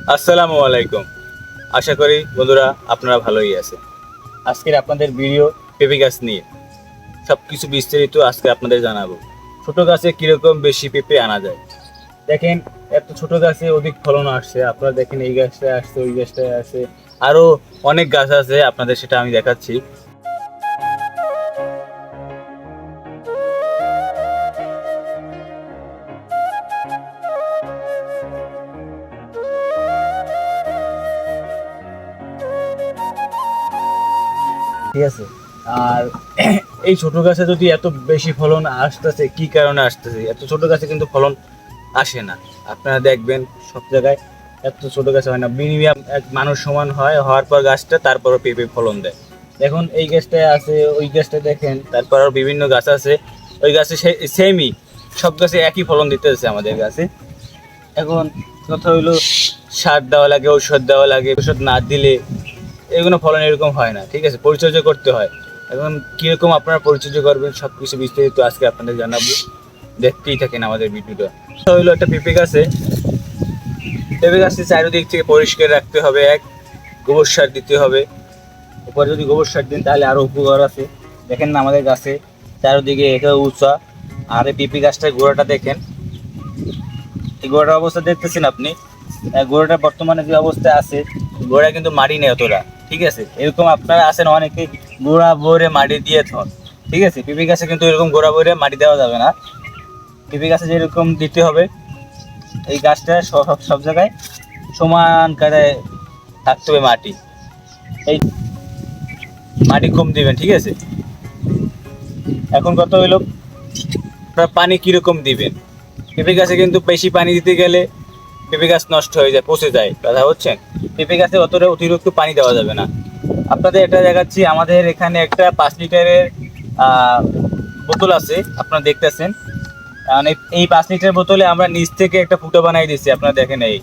আসসালামু আলাইকুম। আশা করি বন্ধুরা আপনারা ভালোই আছেন। আজকের আপনাদের ভিডিও পেঁপে গাছ নিয়ে সবকিছু বিস্তারিত আজকে আপনাদের জানাবো। ছোট গাছে কিরকম বেশি পেঁপে আনা যায়। দেখেন, এত ছোট গাছে অধিক ফলন আসছে। আপনারা দেখেন, এই গাছটায় আসছে, ওই গাছটায় আসছে, আরো অনেক গাছ আছে, আপনাদের সেটা আমি দেখাচ্ছি। ঠিক আছে। আর এই ছোট গাছে যদি এত বেশি ফলন আসতেছে, কি কারণে আসতেছে? এত ছোট গাছে কিন্তু ফলন আসে না। আপনারা দেখবেন সব জায়গায় এত ছোট গাছে হয় না। মিনিমাম এক মানুষ সমান হয়, হওয়ার পর গাছটা তারপরও পেঁপে ফলন দেয়। দেখুন, এই গাছটায় আছে, ওই গাছটা দেখেন, তারপর আরও বিভিন্ন গাছ আছে। ওই গাছে সেমই, সব গাছে একই ফলন দিতেছে আমাদের গাছে। এখন কথা হইলো, সার দেওয়া লাগে, ঔষধ দেওয়া লাগে। ঔষধ না দিলে এগুলো ফলন এরকম হয় না। ঠিক আছে, পরিচর্যা করতে হয়। এখন কিরকম আপনারা পরিচর্যা করবেন সব কিছু বিস্তারিত আজকে আপনাদের জানাবো। দেখতেই থাকেন আমাদের ভিডিওটা। হইলো একটা পেঁপে গাছে, পেঁপে গাছটি চারিদিক থেকে পরিষ্কার রাখতে হবে। গোবর সার দিতে হবে। এরপর যদি গোবর সার দিন তাহলে আরো উপকার আছে। দেখেন না আমাদের গাছে চারিদিকে এটা উঁচা। আর এই পেঁপে গাছটার গোড়াটা দেখেন, এই গোড়াটার অবস্থা দেখতেছেন আপনি। গোড়াটা বর্তমানে যে অবস্থায় আছে, গোড়া কিন্তু মাটি নেই অতটা। ঠিক আছে, এরকম আপনারা আছেন অনেকে গোড়া ভরে মাটি দিয়ে থন। ঠিক আছে, পেঁপে গাছে কিন্তু এরকম গোড়া ভরে মাটি দেওয়া যাবে না। পেঁপে গাছে যেরকম দিতে হবে, এই গাছটা সব সব জায়গায় সমান কায়দায় থাকতে হবে মাটি। এই মাটি কম দিবেন। ঠিক আছে, এখন কত হইলো, আপনার পানি কিরকম দিবেন। পেঁপে গাছে কিন্তু বেশি পানি দিতে গেলে পেঁপে গাছ নষ্ট হয়ে যায়, পচে যায়। কথা হচ্ছেন, পেঁপে গাছে অতটা অতিরিক্ত পানি দেওয়া যাবে না। আপনাদের এটা দেখাচ্ছি, আমাদের এখানে একটা 5 লিটারের বোতল আছে, আপনারা দেখতেছেন। মানে এই 5 লিটার বোতলে আমরা নিচ থেকে একটা ফুটা বানাই দিচ্ছি। আপনারা দেখেন, এই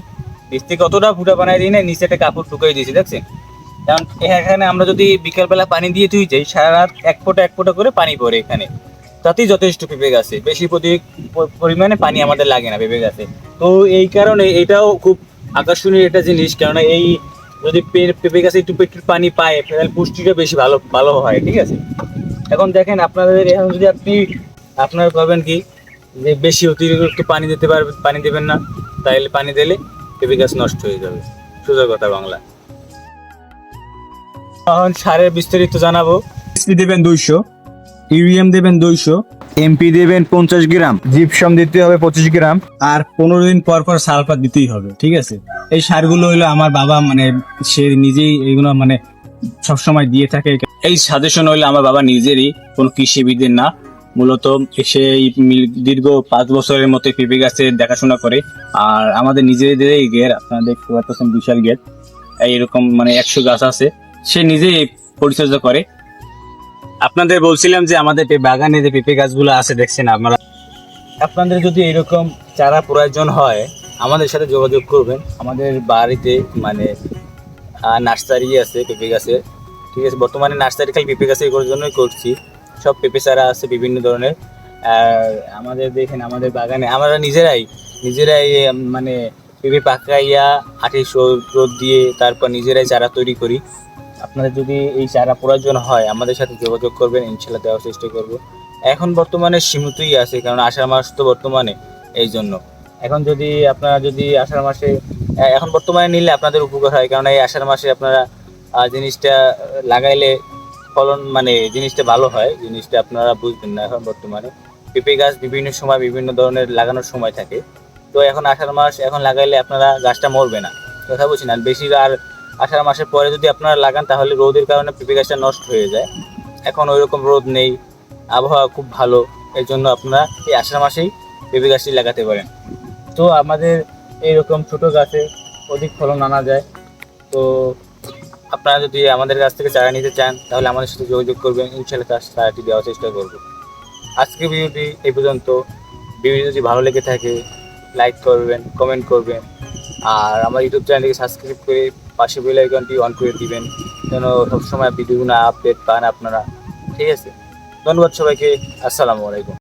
নিচ থেকে অতটা ফুটা বানাই দিই না, নিচে একটা কাপড় ঢুকাই দিয়েছি, দেখছেন। কারণ এখানে আমরা যদি বিকালবেলা পানি দিয়ে তুই যাই, সারা রাত এক ফোঁটা করে পানি পড়ে এখানে, তাতেই যথেষ্ট পেঁপে গাছে। বেশি পরিমাণে পানি আমাদের লাগে না পেঁপে গাছে। তো এই কারণে এটাও খুব আকর্ষণীয় একটা জিনিস। কেননা এই যদি পেঁপে গাছে একটু একটু পানি পায়, তাহলে পুষ্টিটা বেশি ভালো ভালো হয়। ঠিক আছে, এখন দেখেন আপনাদের এখন যদি আপনারা করবেন কি, যে বেশি অতিরিক্ত পানি দিতে পারবেন, পানি দেবেন না। তাইলে পানি দিলে পেঁপে গাছ নষ্ট হয়ে যাবে, সোজা কথা বাংলা। এখন সারের বিস্তারিত জানাবো। দেবেন 200, ইউরিয়াম দেবেন 200, এমপি দেবেন 50 গ্রাম, জিপসাম দিতে হবে 25 গ্রাম, আর 15 দিন পর পর সালফার দিতেই হবে। ঠিক আছে, এই সারগুলো হলো আমার বাবা, মানে সে নিজেই এগুলো মানে সবসময় দিয়ে থাকে। এই সাজেশন হইলো আমার বাবা নিজেরই, কোনো কৃষিবিদের না। মূলত সে দীর্ঘ 5 বছরের মতো পেঁপে গাছের দেখাশোনা করে। আর আমাদের নিজেদের এই গের, আপনারা দেখতে পাচ্ছেন বিশাল গের, এইরকম মানে 100 গাছ আছে। সে নিজেই পরিচর্যা করে। আপনাদের বলছিলাম যে আমাদের বাগানে যে পেঁপে গাছগুলো আছে দেখছেন আপনারা, আপনাদের যদি এরকম চারা প্রয়োজন হয় আমাদের সাথে যোগাযোগ করবেন। আমাদের বাড়িতে মানে নার্সারি আছে পেঁপে গাছের। ঠিক আছে, বর্তমানে নার্সারি খালি পেঁপে গাছের জন্যই করছি। সব পেঁপে চারা আছে বিভিন্ন ধরনের। আর আমাদের দেখেন, আমাদের বাগানে আমরা নিজেরাই মানে পেঁপে পাকাইয়া 28 রোদ দিয়ে তারপর নিজেরাই চারা তৈরি করি। আপনাদের যদি এই চারা প্রয়োজন হয় আমাদের সাথে যোগাযোগ করবেন, ইনশাল্লাহ দেওয়ার চেষ্টা করব। এখন বর্তমানে সীমিতই আছে, কারণ আষাঢ় মাস তো বর্তমানে, এই জন্য। এখন যদি আপনারা যদি আষাঢ় মাসে এখন বর্তমানে নিলে আপনাদের উপকার হয়। কারণ এই আষাঢ় মাসে আপনারা জিনিসটা লাগাইলে ফলন মানে জিনিসটা ভালো হয়। জিনিসটা আপনারা বুঝবেন না। এখন বর্তমানে পেঁপে গাছ বিভিন্ন সময় বিভিন্ন ধরনের লাগানোর সময় থাকে। তো এখন আষাঢ় মাস এখন লাগাইলে আপনারা গাছটা মরবে না, কথা বলছেন। আর বেশি আর আষাঢ় মাসের পরে যদি আপনারা লাগান তাহলে রোদের কারণে পেঁপে গাছটা নষ্ট হয়ে যায়। এখন ওই রকম রোদ নেই, আবহাওয়া খুব ভালো। এর জন্য আপনারা এই আষাঢ় মাসেই পেঁপে গাছটি লাগাতে পারেন। তো আমাদের এইরকম ছোট গাছে অধিক ফলন আনা যায়। তো আপনারা যদি আমাদের কাছ থেকে চারা নিতে চান তাহলে আমাদের সাথে যোগাযোগ করবেন, ইনশাল্লাহ তার চারাটি দেওয়ার চেষ্টা করব। আজকে ভিডিওটি এই পর্যন্ত। ভিডিও যদি ভালো লেগে থাকে লাইক করবেন, কমেন্ট করবেন, আর আমার ইউটিউব চ্যানেলটিকে সাবস্ক্রাইব করে পাশে বেল আইকনটি অন করে দিবেন, যেন সবসময় ভিডিওগুলো আপডেট পান আপনারা। ঠিক আছে, ধন্যবাদ সবাইকে। আসসালামু আলাইকুম।